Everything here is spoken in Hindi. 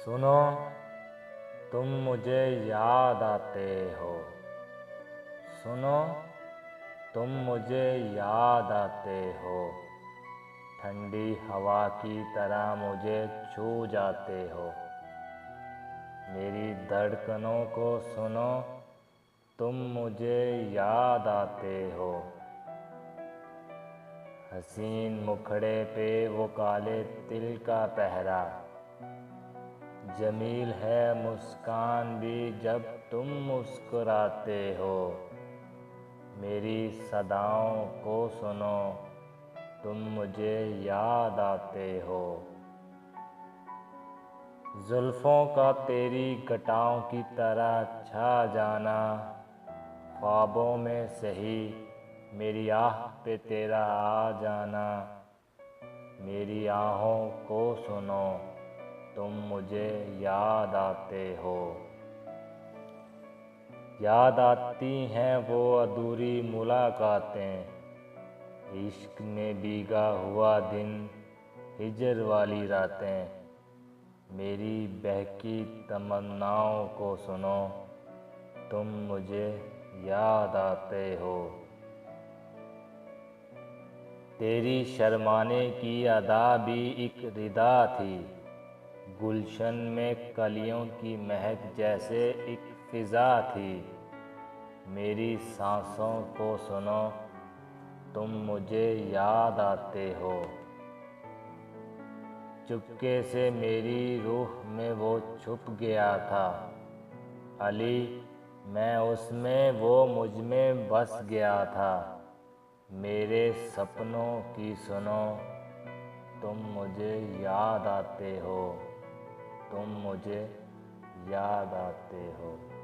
सुनो, तुम मुझे याद आते हो। सुनो, तुम मुझे याद आते हो। ठंडी हवा की तरह मुझे छू जाते हो। मेरी धड़कनों को सुनो, तुम मुझे याद आते हो। हसीन मुखड़े पे वो काले तिल का पहरा, जमील है मुस्कान भी जब तुम मुस्कुराते हो। मेरी सदाओं को सुनो, तुम मुझे याद आते हो। जुल्फों का तेरी घटाओं की तरह छा जाना, ख्वाबों में सही मेरी आह पे तेरा आ जाना। मेरी आहों को सुनो, तुम मुझे याद आते हो। याद आती हैं वो अधूरी मुलाकातें, इश्क में भीगा हुआ दिन, हिजर वाली रातें। मेरी बहकी तमन्नाओं को सुनो, तुम मुझे याद आते हो। तेरी शर्माने की अदा भी एक रिदा थी, गुलशन में कलियों की महक जैसे एक फिजा थी। मेरी सांसों को सुनो, तुम मुझे याद आते हो। चुपके से मेरी रूह में वो छुप गया था, अली मैं उसमें, वो मुझ में बस गया था। मेरे सपनों की सुनो, तुम मुझे याद आते हो। तुम मुझे याद आते हो।